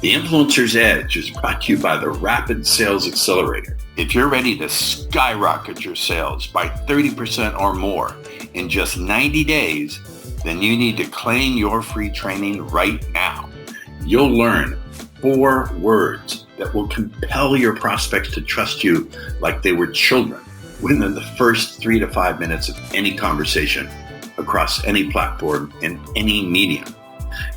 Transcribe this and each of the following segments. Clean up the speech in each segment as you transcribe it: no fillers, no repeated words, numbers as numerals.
The Influencer's Edge is brought to you by the Rapid Sales Accelerator. If you're ready to skyrocket your sales by 30% or more in just 90 days, then you need to claim your free training right now. You'll learn 4 words that will compel your prospects to trust you like they were children within the first 3 to 5 minutes of any conversation across any platform and any medium.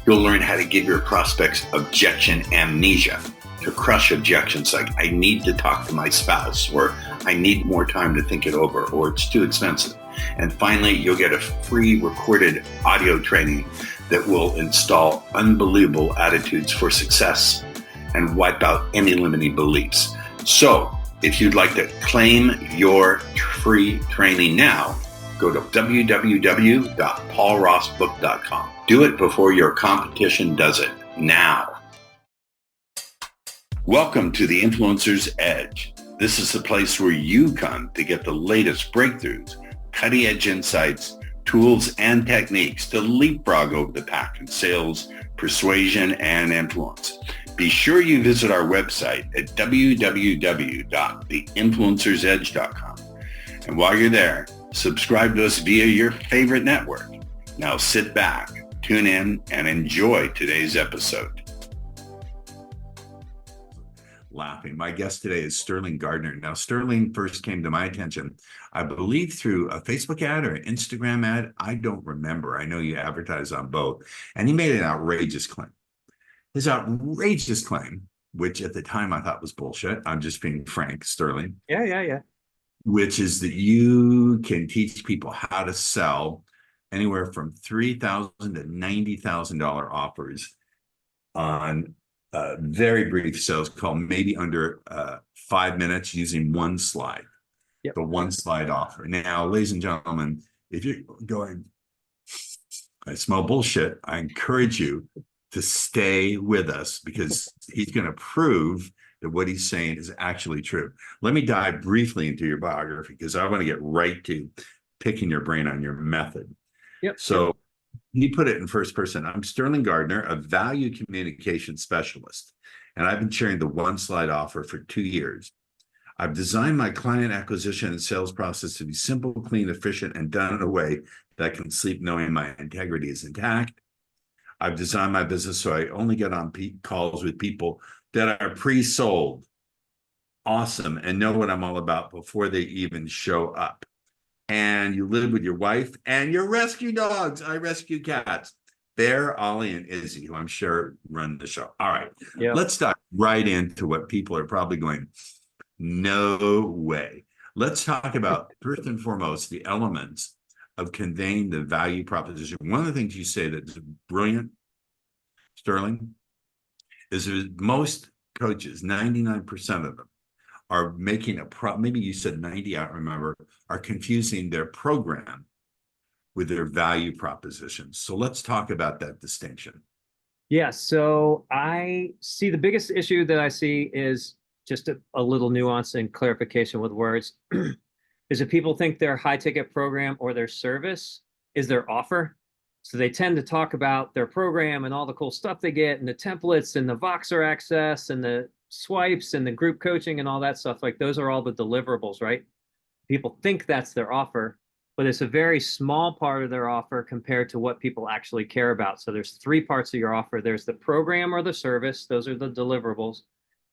You'll learn how to give your prospects objection amnesia, to crush objections like, I need to talk to my spouse, or I need more time to think it over, or it's too expensive. And finally, you'll get a free recorded audio training that will install unbelievable attitudes for success and wipe out any limiting beliefs. So if you'd like to claim your free training now, go to www.paulrossbook.com. Do it before your competition does it now. Welcome to the Influencer's Edge. This is the place where you come to get the latest breakthroughs, cutting-edge insights, tools, and techniques to leapfrog over the pack in sales, persuasion, and influence. Be sure you visit our website at www.theinfluencersedge.com. And while you're there, subscribe to us via your favorite network. Now sit back, tune in, and enjoy today's episode. Laughing. My guest today is Stirling Gardner. Now, Stirling first came to my attention, I believe, through a Facebook ad or an Instagram ad. I don't remember. I know you advertise on both. And he made an outrageous claim. His outrageous claim, which at the time I thought was bullshit. I'm just being frank, Stirling. Yeah. Which is that you can teach people how to sell anywhere from $3,000 to $90,000 offers on a very brief sales call, maybe under 5 minutes using one slide. Yep. The one slide offer. Now, ladies and gentlemen, if you're going, I smell bullshit, I encourage you to stay with us because he's going to prove that what he's saying is actually true. Let me dive briefly into your biography because I want to get right to picking your brain on your method. Yep. So you put it in first person. I'm Stirling Gardner, a value communication specialist, and I've been sharing the one slide offer for 2 years. I've designed my client acquisition and sales process to be simple, clean, efficient, and done in a way that I can sleep knowing my integrity is intact. I've designed my business so I only get on calls with people that are pre-sold, awesome, and know what I'm all about before they even show up. And you live with your wife and your rescue dogs. I rescue cats. Bear, Ollie, and Izzy, who I'm sure run the show. All right, Let's dive right into what people are probably going, no way. Let's talk about, first and foremost, the elements of conveying the value proposition. One of the things you say that's brilliant, Stirling, is that most coaches, 99% of them, are making maybe you said 90, I don't remember, are confusing their program with their value propositions. So let's talk about that distinction. Yeah, so I see the biggest issue that I see is just a little nuance and clarification with words, is that people think their high ticket program or their service is their offer. So they tend to talk about their program and all the cool stuff they get and the templates and the Voxer access and the swipes and the group coaching and all that stuff. Like those are all the deliverables, right? People think that's their offer, but it's a very small part of their offer compared to what people actually care about. So there's 3 parts of your offer. There's the program or the service. Those are the deliverables.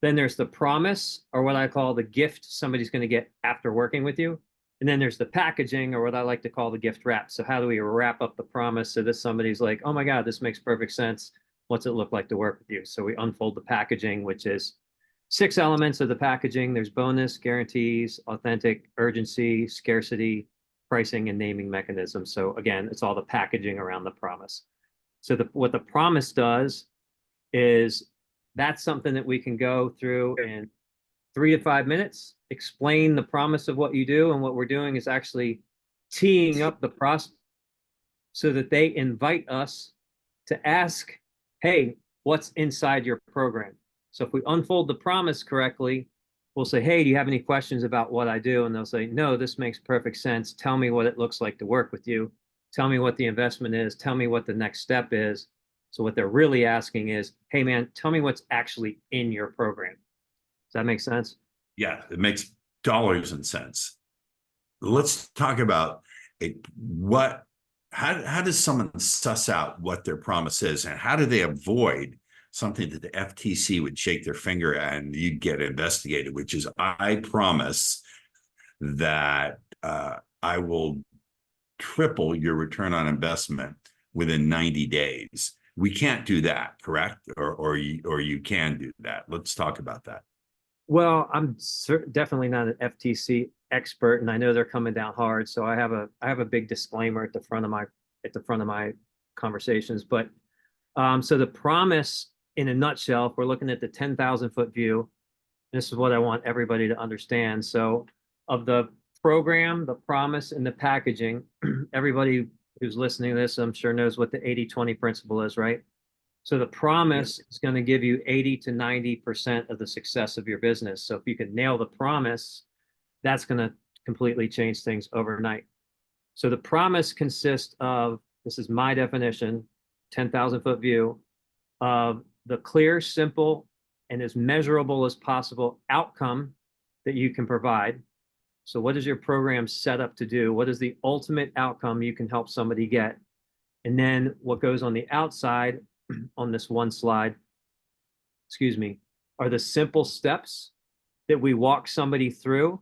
Then there's the promise, or what I call the gift somebody's going to get after working with you. And then there's the packaging, or what I like to call the gift wrap. So how do we wrap up the promise so that somebody's like, oh my God, this makes perfect sense. What's it look like to work with you? So we unfold the packaging, which is 6 elements of the packaging. There's bonus, guarantees, authentic, urgency, scarcity, pricing, and naming mechanisms. So again, it's all the packaging around the promise. So what the promise does is that's something that we can go through in 3 to 5 minutes, explain the promise of what you do. And what we're doing is actually teeing up the process so that they invite us to ask, hey, what's inside your program? So if we unfold the promise correctly, we'll say, hey, do you have any questions about what I do? And they'll say, no, this makes perfect sense. Tell me what it looks like to work with you. Tell me what the investment is. Tell me what the next step is. So what they're really asking is, hey man, tell me what's actually in your program. Does that make sense? Yeah, it makes dollars and cents. Let's talk about what how does someone suss out what their promise is, and how do they avoid something that the FTC would shake their finger at and you'd get investigated, which is I promise that I will triple your return on investment within 90 days. We can't do that, correct? Or you can do that. Let's talk about that. Well, I'm definitely not an FTC expert, and I know they're coming down hard. So I have a big disclaimer at the front of my conversations. But so the promise, in a nutshell, if we're looking at the 10,000-foot view, this is what I want everybody to understand. So of the program, the promise, and the packaging, everybody who's listening to this, I'm sure knows what the 80-20 principle is, right? So the promise is going to give you 80 to 90% of the success of your business. So if you can nail the promise, that's going to completely change things overnight. So the promise consists of, this is my definition, 10,000-foot view, of the clear, simple, and as measurable as possible outcome that you can provide. So what is your program set up to do? What is the ultimate outcome you can help somebody get? And then what goes on the outside on this one slide, excuse me, are the simple steps that we walk somebody through,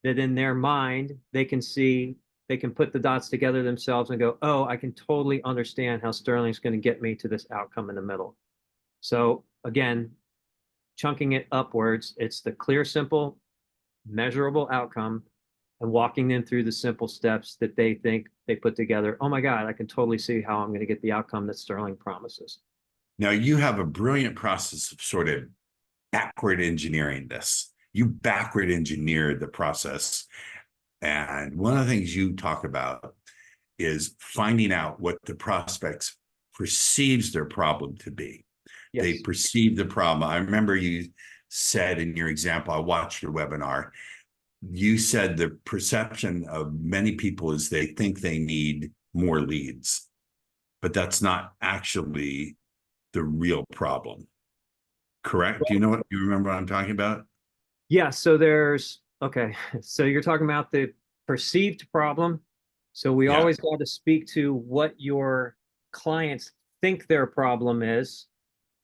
that in their mind, they can see, they can put the dots together themselves and go, oh, I can totally understand how Stirling's going to get me to this outcome in the middle. So again, chunking it upwards, it's the clear, simple, measurable outcome, and walking them through the simple steps that they think they put together. Oh my God, I can totally see how I'm going to get the outcome that Stirling promises. Now, you have a brilliant process of sort of backward engineering this. You backward engineered the process. And one of the things you talk about is finding out what the prospects perceives their problem to be. Yes. They perceive the problem. I remember you said in your example, I watched your webinar, you said the perception of many people is they think they need more leads, but that's not actually the real problem. Correct? Do you remember what I'm talking about? Yeah, so there's, okay, so you're talking about the perceived problem. So we Yeah. always got to speak to what your clients think their problem is.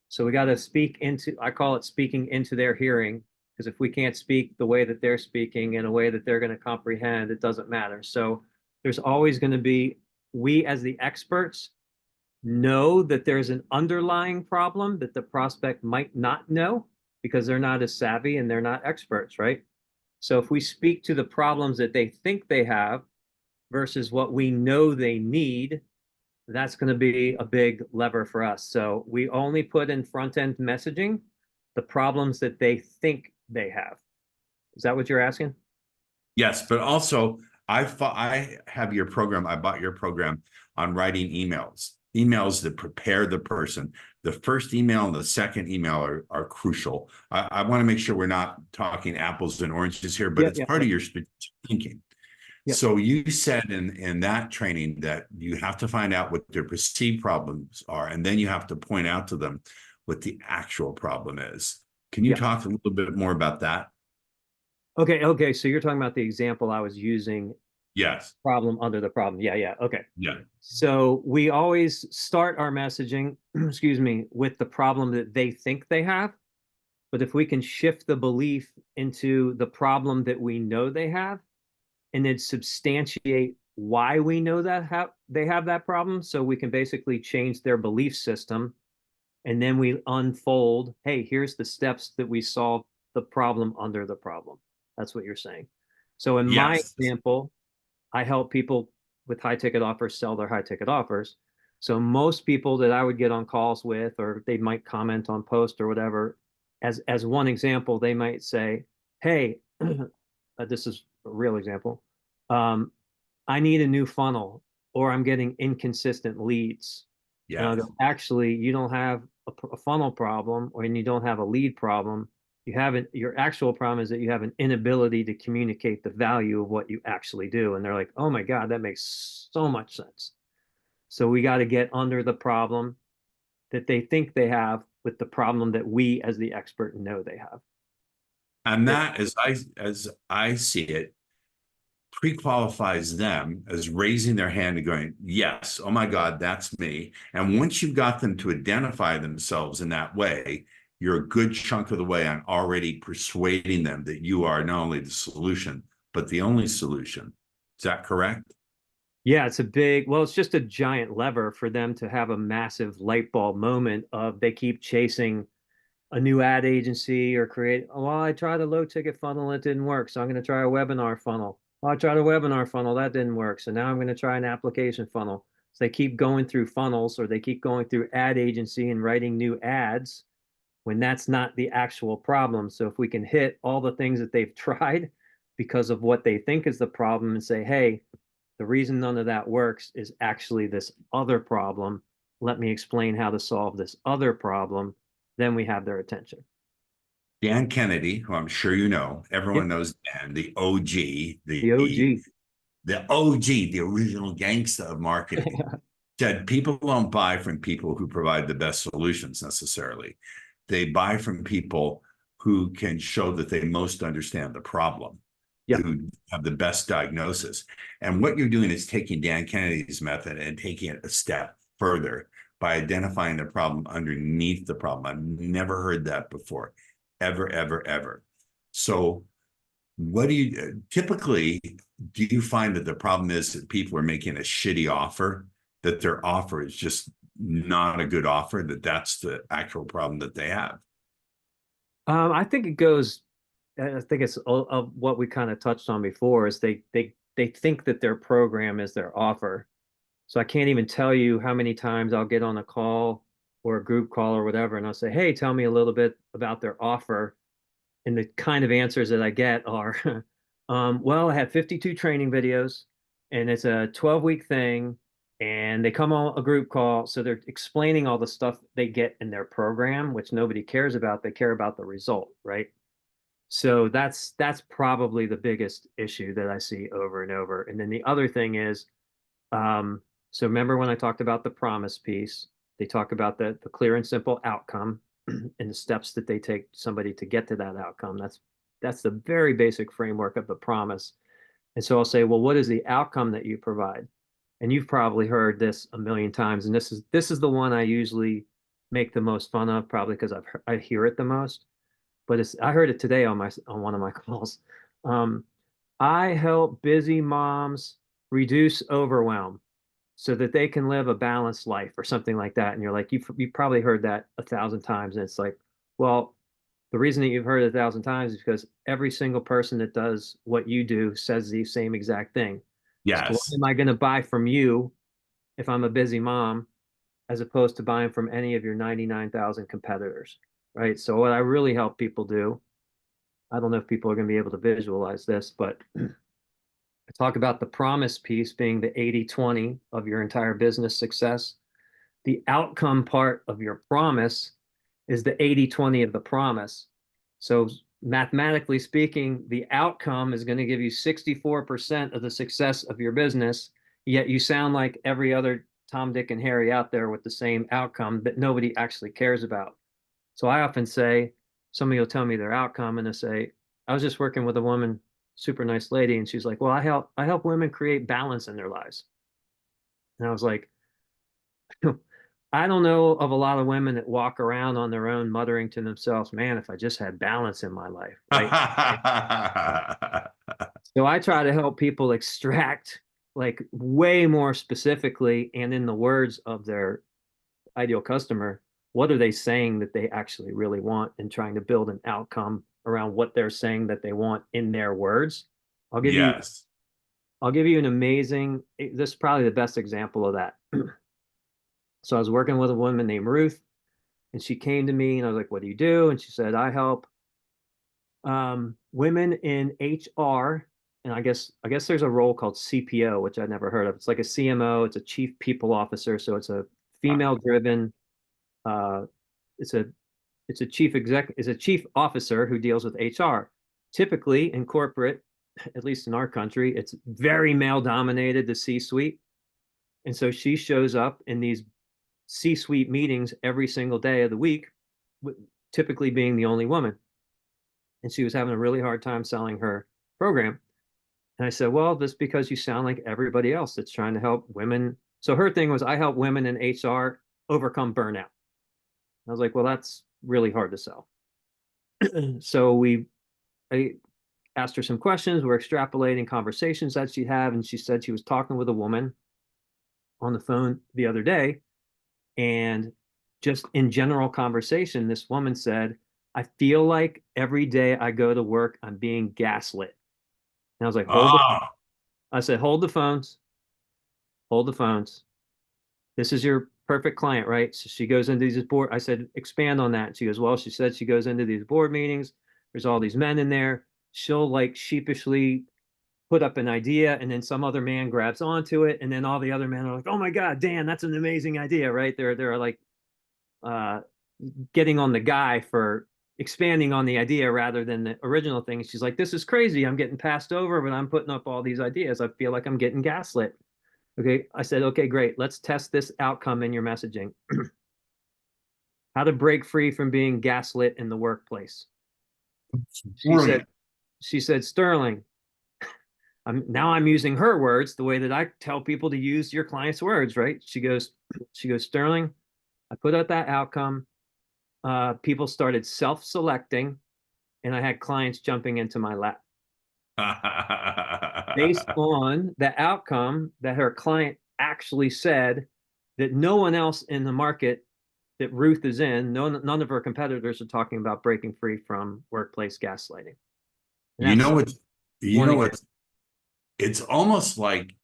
So we got to speak into, I call it speaking into their hearing, because if we can't speak the way that they're speaking in a way that they're going to comprehend, it doesn't matter. So there's always going to be, we as the experts know that there's an underlying problem that the prospect might not know because they're not as savvy and they're not experts, right? So if we speak to the problems that they think they have versus what we know they need, that's going to be a big lever for us. So we only put in front-end messaging the problems that they think they have. Is that what you're asking? Yes, but also I have your program. I bought your program on writing emails that prepare the person. The first email and the second email are crucial. I want to make sure we're not talking apples and oranges here, but it's part of your thinking. Yep. So you said in that training that you have to find out what their perceived problems are, and then you have to point out to them what the actual problem is. Can you talk a little bit more about that? Okay. So you're talking about the example I was using. Yes. Problem under the problem. Yeah. Okay. Yeah. So we always start our messaging, excuse me, with the problem that they think they have. But if we can shift the belief into the problem that we know they have, and then substantiate why we know that they have that problem, so we can basically change their belief system, and then we unfold, hey, here's the steps that we solve the problem under the problem. That's what you're saying. So in my example, I help people with high ticket offers sell their high ticket offers. So most people that I would get on calls with, or they might comment on post or whatever, as one example, they might say, hey, this is a real example. I need a new funnel, or I'm getting inconsistent leads. And I'll go, actually, you don't have a funnel problem, or you don't have a lead problem. You haven't, your actual problem is that you have an inability to communicate the value of what you actually do. And they're like, oh my God, that makes so much sense. So we got to get under the problem, that they think they have with the problem that we as the expert know they have. And that, as I see it, pre-qualifies them as raising their hand and going, yes, oh my God, that's me. And once you've got them to identify themselves in that way, you're a good chunk of the way on already persuading them that you are not only the solution, but the only solution. Is that correct? Yeah, it's a big, well, it's just a giant lever for them to have a massive light bulb moment of they keep chasing a new ad agency or create, oh, well, I tried a low ticket funnel, it didn't work. So I'm going to try a webinar funnel. Well, I tried a webinar funnel, that didn't work. So now I'm going to try an application funnel. So they keep going through funnels or they keep going through ad agency and writing new ads when that's not the actual problem. So if we can hit all the things that they've tried because of what they think is the problem and say, hey, the reason none of that works is actually this other problem. Let me explain how to solve this other problem. Then we have their attention. Dan Kennedy, who I'm sure you know, everyone Yep, knows Dan, the OG, the OG. the OG, the original gangster of marketing, said people don't buy from people who provide the best solutions necessarily. They buy from people who can show that they most understand the problem, Yep. who have the best diagnosis. And what you're doing is taking Dan Kennedy's method and taking it a step further by identifying the problem underneath the problem. I've never heard that before, ever, ever, ever. So what do you typically, do you find that the problem is that people are making a shitty offer, that their offer is just not a good offer, that that's the actual problem that they have? I think it goes. I think it's of what we kind of touched on before is they think that their program is their offer. So I can't even tell you how many times I'll get on a call or a group call or whatever, and I'll say, "Hey, tell me a little bit about their offer." And the kind of answers that I get are, well, I have 52 training videos and it's a 12-week thing and they come on a group call. So they're explaining all the stuff they get in their program, which nobody cares about. They care about the result, right? So that's probably the biggest issue that I see over and over. And then the other thing is, so remember when I talked about the promise piece, they talk about the clear and simple outcome and the steps that they take somebody to get to that outcome. That's the very basic framework of the promise. And so I'll say, well, what is the outcome that you provide? And you've probably heard this a million times. And this is the one I usually make the most fun of, probably because I hear it the most. But I heard it today on one of my calls. Um, I help busy moms reduce overwhelm so that they can live a balanced life or something like that. And you're like, you probably heard that 1,000 times. And it's like, well, the reason that you've heard it 1,000 times is because every single person that does what you do says the same exact thing. So why Yes. am I going to buy from you if I'm a busy mom as opposed to buying from any of your 99,000 competitors? Right. So what I really help people do, I don't know if people are going to be able to visualize this, but I talk about the promise piece being the 80/20 of your entire business success. The outcome part of your promise is the 80/20 of the promise. So mathematically speaking, the outcome is going to give you 64% of the success of your business, yet you sound like every other Tom, Dick, and Harry out there with the same outcome that nobody actually cares about. So I often say, somebody will tell me their outcome and they'll say, I was just working with a woman, super nice lady, and she's like, well, I help women create balance in their lives. And I was like, I don't know of a lot of women that walk around on their own muttering to themselves, man, if I just had balance in my life, right? So I try to help people extract like way more specifically and in the words of their ideal customer, what are they saying that they actually really want and trying to build an outcome around what they're saying that they want in their words. I'll give you Yes. I'll give you an amazing, this is probably the best example of that. So I was working with a woman named Ruth, and she came to me and I was like, what do you do? And she said, I help women in HR. And I guess there's a role called CPO, which I'd never heard of. It's like a CMO, it's a chief people officer. So it's a female driven, uh, it's a it's a chief officer who deals with HR. Typically in corporate, at least in our country, it's very male dominated, the C-suite. And so she shows up in these C-suite meetings every single day of the week, typically being the only woman. And she was having a really hard time selling her program. And I said, well, that's because you sound like everybody else that's trying to help women. So her thing was, I help women in HR overcome burnout. I was like, well, that's really hard to sell. So I asked her some questions. We're extrapolating conversations that she'd have. And she said she was talking with a woman on the phone the other day. And just in general conversation, this woman said, I feel like every day I go to work, I'm being gaslit. And I was like, Ah, I said, hold the phones, hold the phones. This is your perfect client, right? So she goes into these board. I said, expand on that. She goes, well, she said she goes into these board meetings. There's all these men in there. She'll like sheepishly put up an idea, and then some other man grabs onto it, and then all the other men are like, oh my God, Dan, that's an amazing idea, right? They're like uh getting on the guy for expanding on the idea rather than the original thing. She's like, this is crazy. I'm getting passed over, but I'm putting up all these ideas. I feel like I'm getting gaslit. Okay. I said, okay, great. Let's test this outcome in your messaging. How to break free from being gaslit in the workplace. She said, brilliant. Sterling, I'm using her words the way that I tell people to use your client's words, right? She goes, Sterling, I put out that outcome. People started self-selecting, and I had clients jumping into my lap based on the outcome that her client actually said that no one else in the market that Ruth is in, none of her competitors are talking about breaking free from workplace gaslighting. And You know that's what? You one know example. what? It's almost like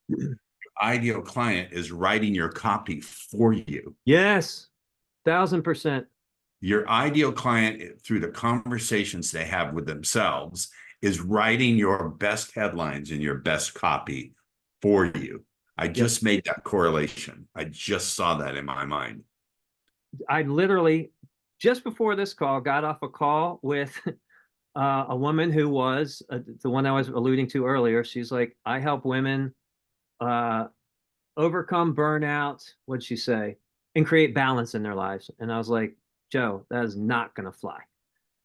ideal client is writing your copy for you. Yes, 1,000%. Your ideal client, through the conversations they have with themselves, is writing your best headlines and your best copy for you. I Yep. just made that correlation. I just saw that in my mind. I literally, just before this call, got off a call with a woman who was the one I was alluding to earlier. She's like, I help women uh, overcome burnout. What'd she say? And create balance in their lives. And I was like, Joe, that is not going to fly.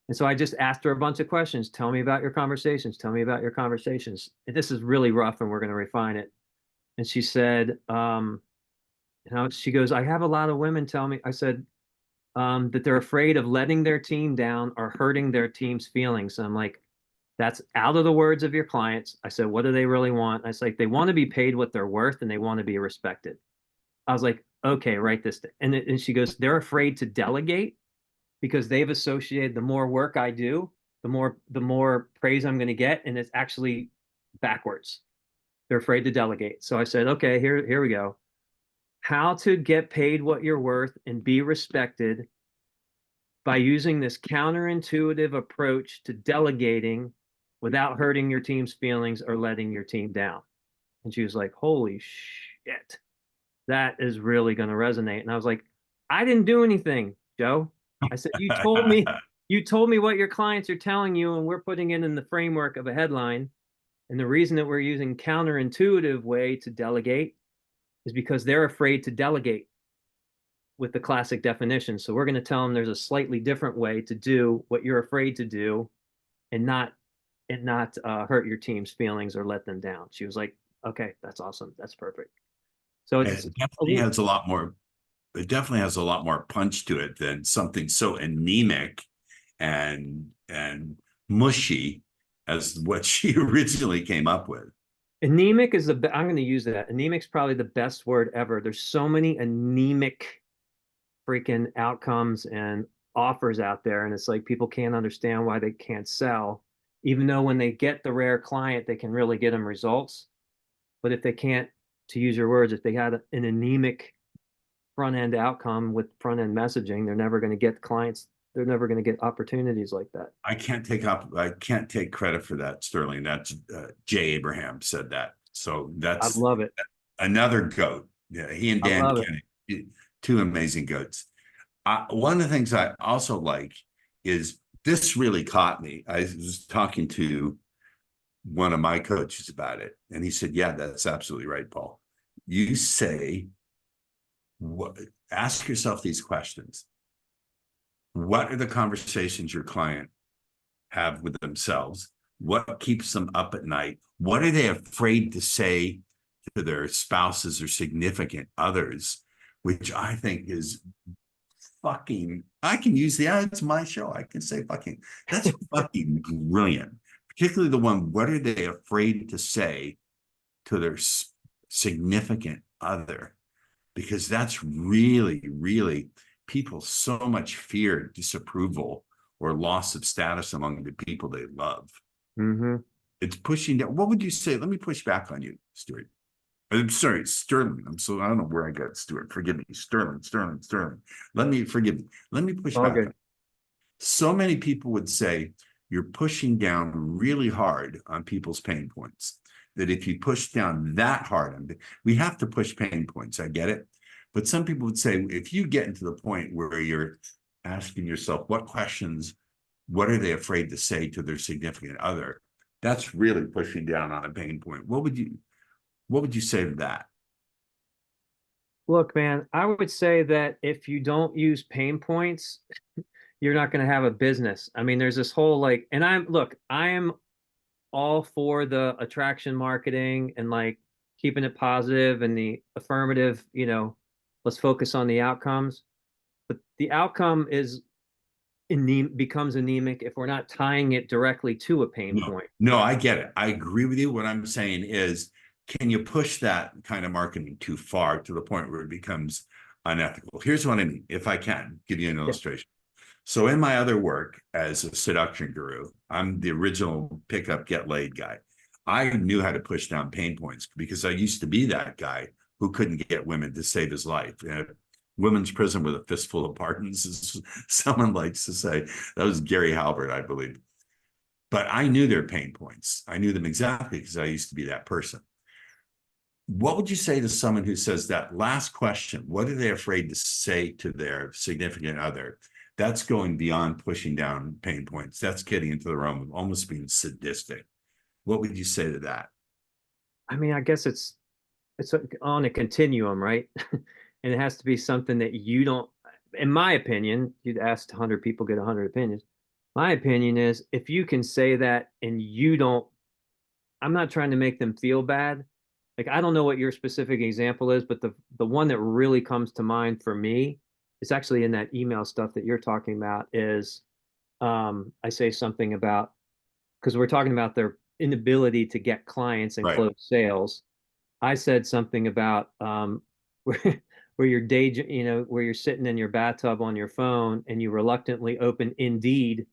And so I just asked her a bunch of questions. Tell me about your conversations. Tell me about your conversations. And this is really rough, and we're going to refine it. And she said, she goes, I have a lot of women tell me. I said, that they're afraid of letting their team down or hurting their team's feelings. And I'm like, that's out of the words of your clients. I said, what do they really want? I was like, they want to be paid what they're worth, and they want to be respected. I was like, okay, write this down. And she goes, they're afraid to delegate because they've associated the more work I do, the more praise I'm going to get. And it's actually backwards. They're afraid to delegate. So I said, okay, here we go. How to get paid what you're worth and be respected by using this counterintuitive approach to delegating without hurting your team's feelings or letting your team down. And she was like, holy shit, that is really going to resonate. And I was like, I didn't do anything, Joe. I said, you told me what your clients are telling you, and we're putting it in the framework of a headline. And the reason that we're using counterintuitive way to delegate is because they're afraid to delegate with the classic definition. So we're going to tell them there's a slightly different way to do what you're afraid to do, and not hurt your team's feelings or let them down. She was like, okay, that's awesome. That's perfect. So it's It definitely has a lot more. It definitely has a lot more punch to it than something so anemic and mushy as what she originally came up with. anemic is I'm going to use that. Anemic's probably the best word ever. There's so many anemic freaking outcomes and offers out there, and it's like people can't understand why they can't sell, even though when they get the rare client, they can really get them results. But if they can't, to use your words, if they had an anemic front end outcome with front end messaging, they're never going to get clients. They're never going to get opportunities like that. I can't take credit for that, Sterling. That's Jay Abraham said that. So I that's love it. another goat. Yeah, he and I Dan love it. Kennedy, two amazing goats. One of the things I also like is this really caught me. I was talking to one of my coaches about it, and he said, yeah, that's absolutely right, Paul. You say what ask yourself these questions. What are the conversations your client have with themselves? What keeps them up at night? What are they afraid to say to their spouses or significant others? Which I think is fucking, I can use it's my show. I can say fucking, that's fucking brilliant. Particularly the one, what are they afraid to say to their significant other? Because that's really, really, people so much fear disapproval or loss of status among the people they love. Mm-hmm. It's pushing down. What would you say? Let me push back on you, Stuart. I'm sorry, Sterling. I don't know where I got Stuart. Forgive me. Sterling. Forgive me. Let me push All back. good. So many people would say you're pushing down really hard on people's pain points. That if you push down that hard on, we have to push pain points. I get it. But some people would say if you get into the point where you're asking yourself what questions, what are they afraid to say to their significant other? That's really pushing down on a pain point. What would you say to that? Look, man, I would say that if you don't use pain points, you're not going to have a business. I mean, there's this whole like, and I am all for the attraction marketing and like keeping it positive and the affirmative, let's focus on the outcomes. But the outcome becomes anemic if we're not tying it directly to a pain point. No, I get it. I agree with you. What I'm saying is, can you push that kind of marketing too far to the point where it becomes unethical? Here's what I mean, if I can give you an Yeah. illustration. So in my other work as a seduction guru, I'm the original pick up, get laid guy. I knew how to push down pain points because I used to be that guy who couldn't get women to save his life. Women's prison with a fistful of pardons, as someone likes to say. That was Gary Halbert, I believe. But I knew their pain points. I knew them exactly because I used to be that person. What would you say to someone who says that last question, what are they afraid to say to their significant other? That's going beyond pushing down pain points. That's getting into the realm of almost being sadistic. What would you say to that? I mean, I guess it's on a continuum, right? And it has to be something that you don't, in my opinion, you'd ask 100 people, get 100 opinions. My opinion is if you can say that and you don't, I'm not trying to make them feel bad. Like, I don't know what your specific example is, but the one that really comes to mind for me is actually in that email stuff that you're talking about is I say something about, because we're talking about their inability to get clients and Right. close sales. I said something about where your where you're sitting in your bathtub on your phone and you reluctantly open Indeed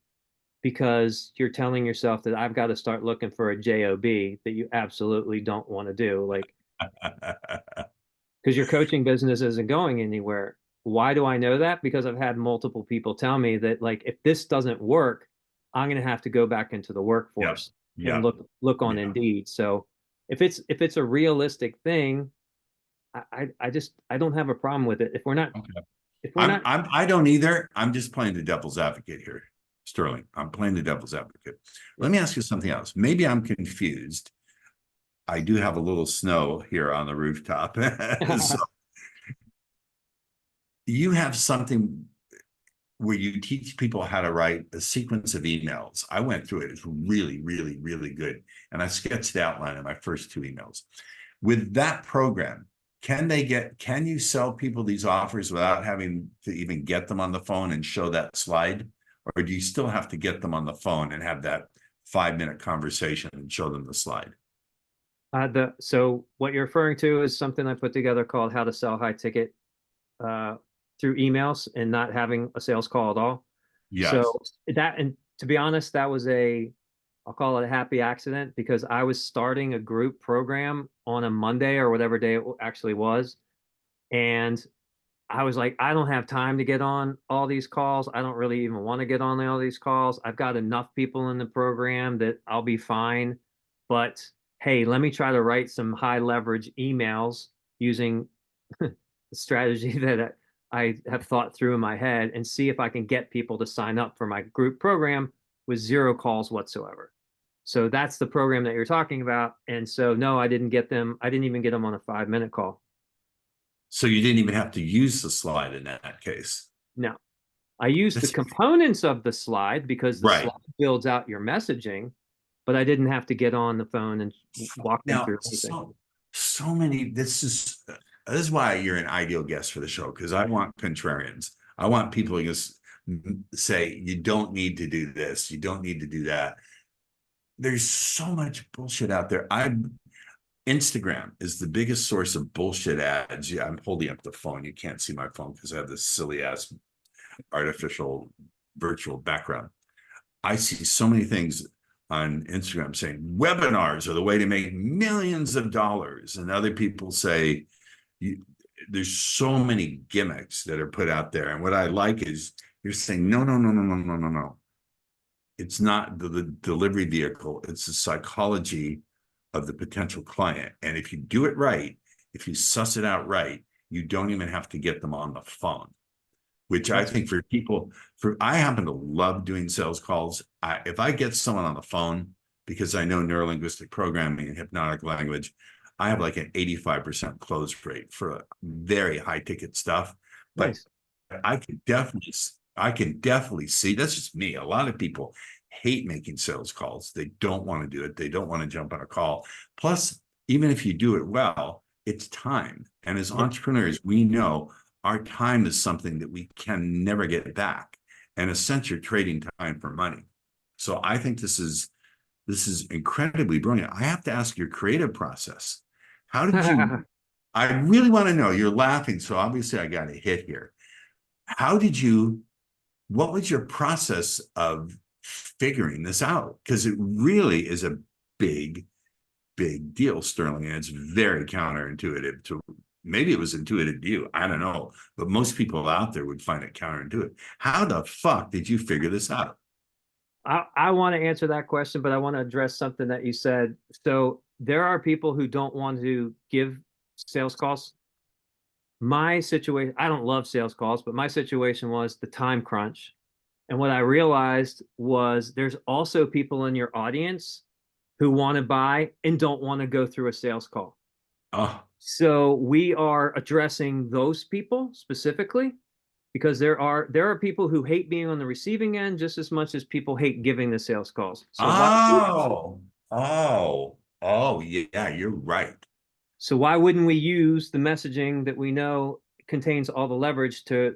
because you're telling yourself that I've got to start looking for a job that you absolutely don't want to do, like because your coaching business isn't going anywhere. Why do I know that? Because I've had multiple people tell me that like if this doesn't work, I'm going to have to go back into the Yeah. workforce and Yeah. look on Yeah. Indeed. So if it's a realistic thing, I don't have a problem with it. Okay. If we're not I don't either. I'm just playing the devil's advocate here, Sterling. I'm playing the devil's advocate. Let me ask you something else. Maybe I'm confused. I do have a little snow here on the rooftop. So you have something where you teach people how to write a sequence of emails. I went through it. It's really, really, really good. And I sketched the outline of my first two emails. With that program, can you sell people these offers without having to even get them on the phone and show that slide? Or do you still have to get them on the phone and have that 5-minute conversation and show them the slide? so what you're referring to is something I put together called How to Sell High Ticket uh, through emails and not having a sales call at all. Yes. So and to be honest, that was I'll call it a happy accident because I was starting a group program on a Monday or whatever day it actually was. And I was like, I don't have time to get on all these calls. I don't really even want to get on all these calls. I've got enough people in the program that I'll be fine. But hey, let me try to write some high leverage emails using the strategy that I have thought through in my head and see if I can get people to sign up for my group program with zero calls whatsoever. So that's the program that you're talking about. And so, no, I didn't get them. I didn't even get them on a 5-minute call. So you didn't even have to use the slide in that case. No, I use the That's components of the slide because the right. slide builds out your messaging, but I didn't have to get on the phone and walk them Now, through anything. so many. This is why you're an ideal guest for the show, because I want contrarians. I want people who just say you don't need to do this, you don't need to do that. There's so much bullshit out there. Instagram is the biggest source of bullshit ads. Yeah, I'm holding up the phone. You can't see my phone because I have this silly ass artificial virtual background. I see so many things on Instagram saying webinars are the way to make millions of dollars. And other people say you, there's so many gimmicks that are put out there. And what I like is you're saying, no, no, no, no, no, no, no, no. It's not the delivery vehicle. It's the psychology of the potential client. And if you do it right, if you suss it out right, you don't even have to get them on the phone, which I think for people, I happen to love doing sales calls. If I get someone on the phone, because I know neurolinguistic programming and hypnotic language, I have like an 85% close rate for very high ticket stuff. But Nice. I can definitely see, that's just me. A lot of people hate making sales calls. They don't want to do it. They don't want to jump on a call. Plus, even if you do it well, it's time. And as entrepreneurs, we know our time is something that we can never get back. And in a sense, you're trading time for money. So I think this is incredibly brilliant. I have to ask your creative process. How did you? I really want to know. You're laughing, so obviously I got a hit here. How did you? What was your process of figuring this out? Because it really is a big, big deal, Sterling, and it's very counterintuitive to. Maybe it was intuitive to you. I don't know. But most people out there would find it counterintuitive. How the fuck did you figure this out? I want to answer that question, but I want to address something that you said. So there are people who don't want to give sales calls. My situation, I don't love sales calls, but my situation was the time crunch. And what I realized was there's also people in your audience who want to buy and don't want to go through a sales call. Oh, So we are addressing those people specifically because there are people who hate being on the receiving end just as much as people hate giving the sales calls. yeah, you're right. So why wouldn't we use the messaging that we know contains all the leverage to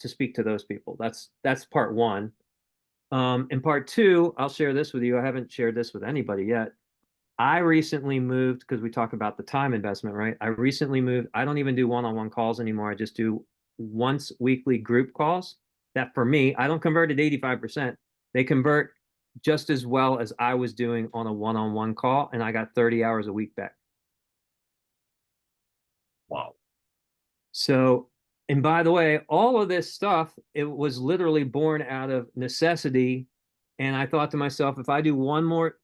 speak to those people? That's part one. And part two, I'll share this with you. I haven't shared this with anybody yet. I recently moved because we talk about the time investment, right? I recently moved. I don't even do one-on-one calls anymore. I just do once weekly group calls. That for me, I don't convert at 85%. They convert just as well as I was doing on a one-on-one call, and I got 30 hours a week back. Wow. So, and by the way, all of this stuff, it was literally born out of necessity. And I thought to myself, if I do one more,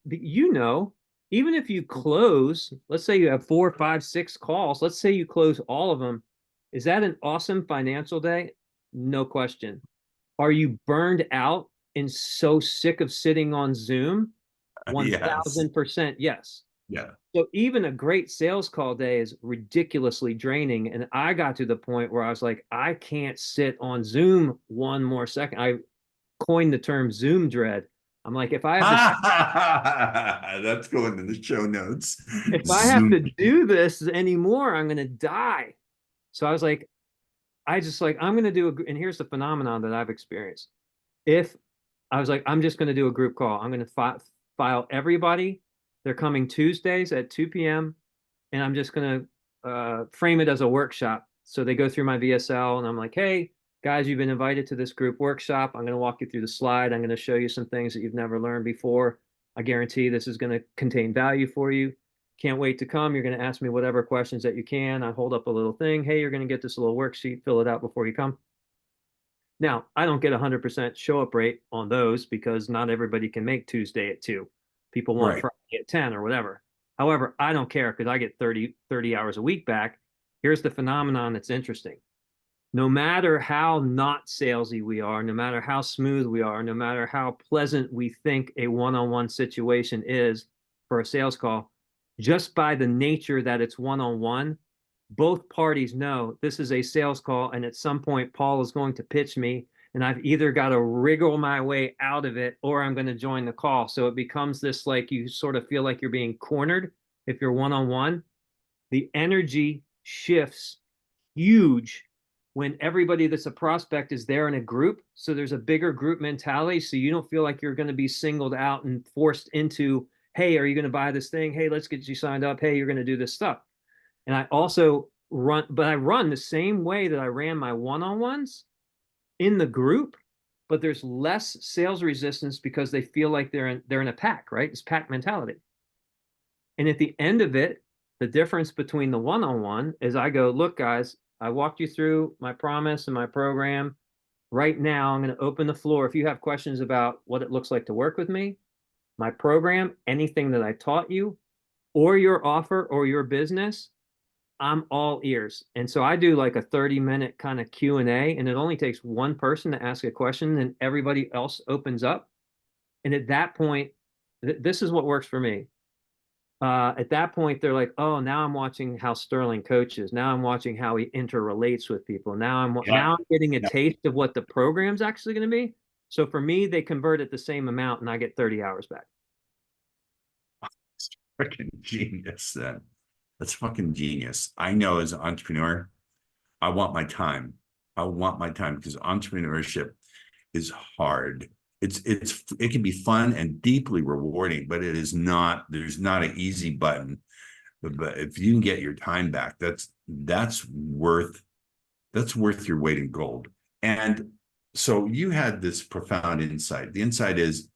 even if you close, let's say you have 4, 5, 6 calls, let's say you close all of them, is that an awesome financial day? No question. Are you burned out and so sick of sitting on Zoom? Yes. 1000% yes. Yeah. So even a great sales call day is ridiculously draining. And I got to the point where I was like, I can't sit on Zoom one more second. I coined the term Zoom dread. I'm like, That's going in the show notes. if I have Zoom. to do this anymore, I'm gonna die. So I was like, I'm gonna and here's the phenomenon that I've experienced. If I was like, I'm just gonna do a group call. I'm gonna file everybody. They're coming Tuesdays at 2 p.m. and I'm just going to frame it as a workshop. So they go through my VSL and I'm like, hey, guys, you've been invited to this group workshop. I'm going to walk you through the slide. I'm going to show you some things that you've never learned before. I guarantee this is going to contain value for you. Can't wait to come. You're going to ask me whatever questions that you can. I hold up a little thing. Hey, you're going to get this little worksheet. Fill it out before you come. Now, I don't get 100% show up rate on those because not everybody can make Tuesday at 2. People want Right. Friday at 10 or whatever. However, I don't care because I get 30 hours a week back. Here's the phenomenon that's interesting. No matter how not salesy we are, no matter how smooth we are, no matter how pleasant we think a one-on-one situation is for a sales call, just by the nature that it's one-on-one, both parties know this is a sales call, and at some point Paul is going to pitch me, and I've either got to wriggle my way out of it or I'm going to join the call. So it becomes this, like, you sort of feel like you're being cornered if you're one-on-one. The energy shifts huge when everybody that's a prospect is there in a group. So there's a bigger group mentality. So you don't feel like you're going to be singled out and forced into, hey, are you going to buy this thing? Hey, let's get you signed up. Hey, you're going to do this stuff. And I also run, but I run the same way that I ran my one-on-ones in the group, but there's less sales resistance because they feel like they're in a pack, right? It's pack mentality. And at the end of it, the difference between the one-on-one is I go, look, guys, I walked you through my promise and my program. Right now, I'm going to open the floor. If you have questions about what it looks like to work with me, my program, anything that I taught you, or your offer or your business, I'm all ears. And so I do like a 30-minute kind of Q&A, and it only takes one person to ask a question, and everybody else opens up. And at that point, this is what works for me. At that point, they're like, oh, now I'm watching how Stirling coaches. Now I'm watching how he interrelates with people. Now I'm getting a taste of what the program's actually going to be. So for me, they convert at the same amount, and I get 30 hours back. Freaking genius, then. That's fucking genius. I know as an entrepreneur, I want my time. I want my time because entrepreneurship is hard. It can be fun and deeply rewarding, but it is not, there's not an easy button. But if you can get your time back, that's worth your weight in gold. And so you had this profound insight. The insight is,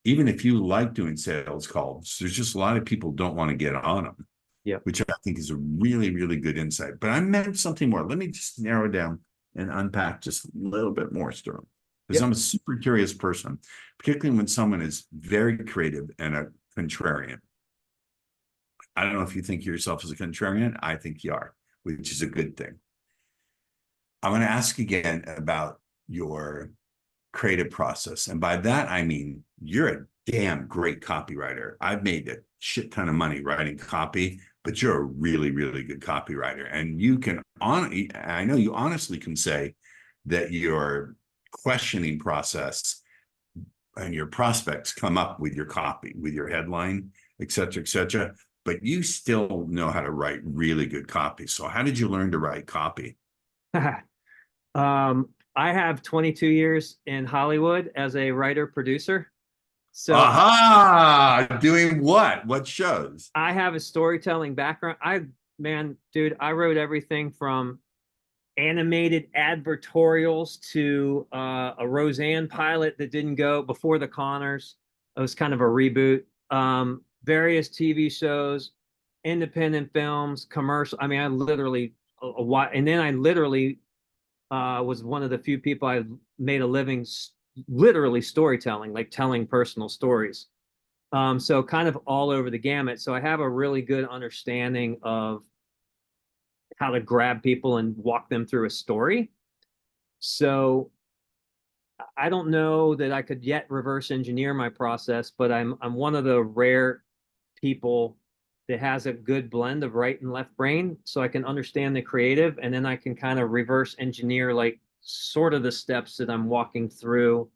even if you like doing sales calls, there's just a lot of people don't want to get on them. Yeah. Which I think is a really, really good insight. But I meant something more. Let me just narrow down and unpack just a little bit more, Sterling. Because Yep. I'm a super curious person, particularly when someone is very creative and a contrarian. I don't know if you think of yourself as a contrarian. I think you are, which is a good thing. I want to ask again about your creative process. And by that, I mean, you're a damn great copywriter. I've made a shit ton of money writing copy, but you're a really, really good copywriter. And you can, I know you honestly can say that your questioning process and your prospects come up with your copy, with your headline, et cetera, but you still know how to write really good copy. So how did you learn to write copy? I have 22 years in Hollywood as a writer producer. So aha, doing what? What shows? I have a storytelling background. Dude, I wrote everything from animated advertorials to a Roseanne pilot that didn't go before the Connors. It was kind of a reboot. Various TV shows, independent films, commercial. I mean, I literally, and then I literally was one of the few people I made a living literally storytelling, like telling personal stories. So kind of all over the gamut. So I have a really good understanding of how to grab people and walk them through a story. So I don't know that I could yet reverse engineer my process, but I'm one of the rare people that has a good blend of right and left brain, so I can understand the creative, and then I can kind of reverse engineer like sort of the steps that I'm walking through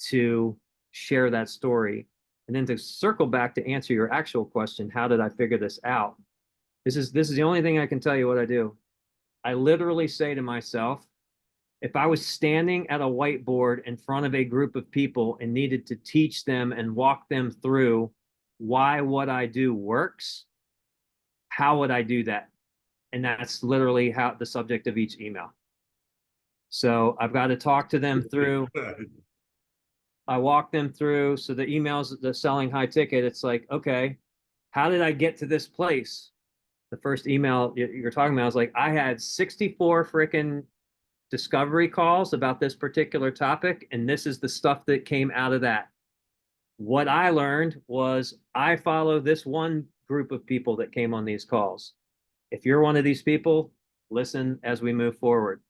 to share that story. And then to circle back to answer your actual question, how did I figure this out? This is the only thing I can tell you what I do. I literally say to myself, if I was standing at a whiteboard in front of a group of people and needed to teach them and walk them through why what I do works, how would I do that? And that's literally how the subject of each email. So I've got to talk to them through. I walk them through. So the emails, the selling high ticket, it's like, okay, how did I get to this place? The first email you're talking about is like, I had 64 freaking discovery calls about this particular topic, and this is the stuff that came out of that. What I learned was I follow this one group of people that came on these calls. If you're one of these people, listen as we move forward.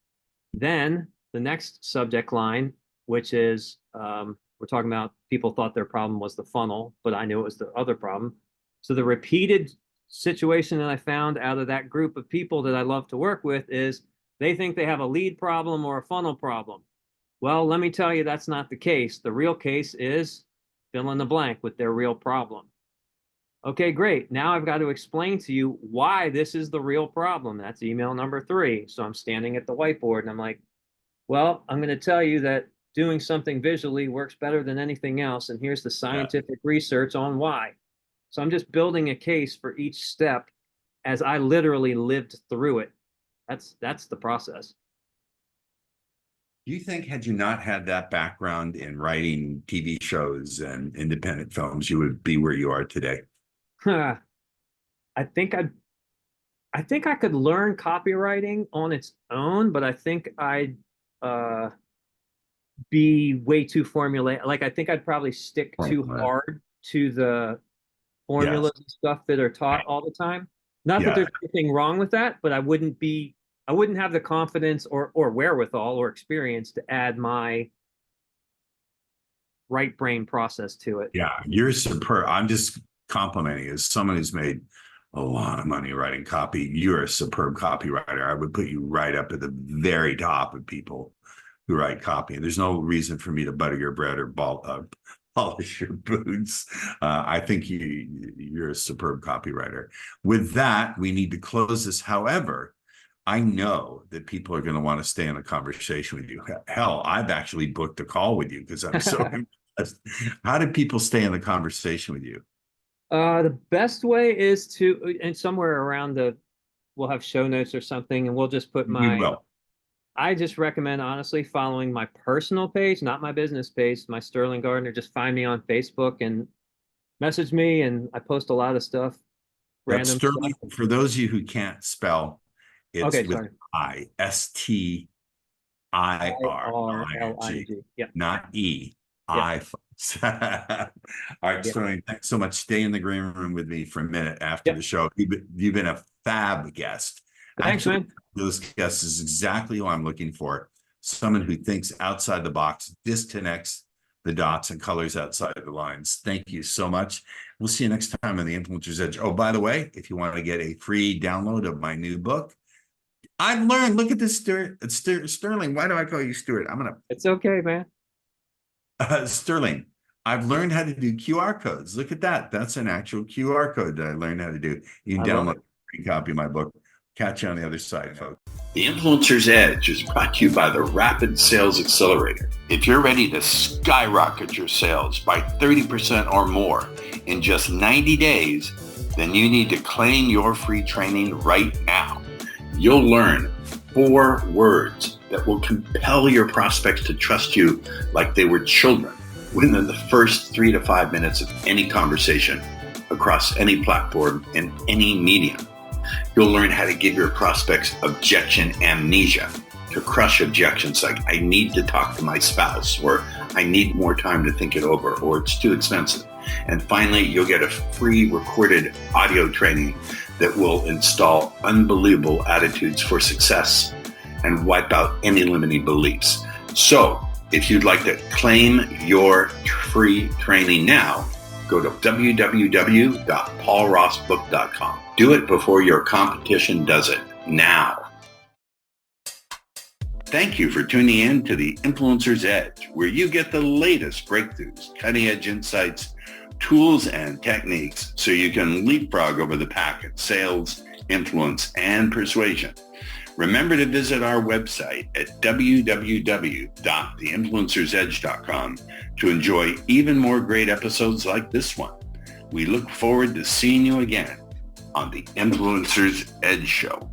Then the next subject line, which is we're talking about people thought their problem was the funnel, but I knew it was the other problem. So the repeated situation that I found out of that group of people that I love to work with is they think they have a lead problem or a funnel problem. Well, let me tell you, that's not the case. The real case is fill in the blank with their real problem. Okay, great. Now I've got to explain to you why this is the real problem. That's email number 3. So I'm standing at the whiteboard and I'm like, well, I'm going to tell you that doing something visually works better than anything else. And here's the scientific research on why. So I'm just building a case for each step as I literally lived through it. That's the process. Do you think had you not had that background in writing TV shows and independent films, you would be where you are today? I think I could learn copywriting on its own, but I think I'd be way too formulaic. Like I think I'd probably stick too hard to the formulas and stuff that are taught all the time. Not that there's anything wrong with that, but I wouldn't have the confidence or wherewithal or experience to add my right brain process to it. Yeah, you're superb. I'm just complimenting you as someone who's made a lot of money writing copy. You're a superb copywriter. I would put you right up at the very top of people who write copy. And there's no reason for me to butter your bread or polish your boots. I think you're a superb copywriter. With that, we need to close this. However, I know that people are going to want to stay in a conversation with you. Hell, I've actually booked a call with you because I'm so impressed. How do people stay in the conversation with you? The best way is to, and somewhere around we'll have show notes or something, and we'll just put I just recommend, honestly, following my personal page, not my business page, my Stirling Gardner. Just find me on Facebook and message me, and I post a lot of stuff. Random Stirling, stuff. For those of you who can't spell, it's with Stirling, yeah. Not E. All right, Stirling, thanks so much. Stay in the green room with me for a minute after the show. You've been a fab guest. Thanks, man. Those guests is exactly who I'm looking for. Someone who thinks outside the box, disconnects the dots and colors outside the lines. Thank you so much. We'll see you next time on the Influencer's Edge. Oh, by the way, if you want to get a free download of my new book, I've learned, look at this, Stirling. Why do I call you Stuart? It's okay, man. Stirling, I've learned how to do QR codes. Look at that. That's an actual QR code that I learned how to do. You can download a free copy of my book. Catch you on the other side, folks. The Influencer's Edge is brought to you by the Rapid Sales Accelerator. If you're ready to skyrocket your sales by 30% or more in just 90 days, then you need to claim your free training right now. You'll learn 4 words that will compel your prospects to trust you like they were children within the first 3 to 5 minutes of any conversation across any platform and any medium. You'll learn how to give your prospects objection amnesia, to crush objections like, I need to talk to my spouse, or I need more time to think it over, or it's too expensive. And finally, you'll get a free recorded audio training that will install unbelievable attitudes for success and wipe out any limiting beliefs. So if you'd like to claim your free training now, go to www.paulrossbook.com. Do it before your competition does it now. Thank you for tuning in to the Influencer's Edge, where you get the latest breakthroughs, cutting-edge insights, tools, and techniques so you can leapfrog over the pack in sales, influence, and persuasion. Remember to visit our website at www.theinfluencersedge.com to enjoy even more great episodes like this one. We look forward to seeing you again on the Influencer's Edge Show.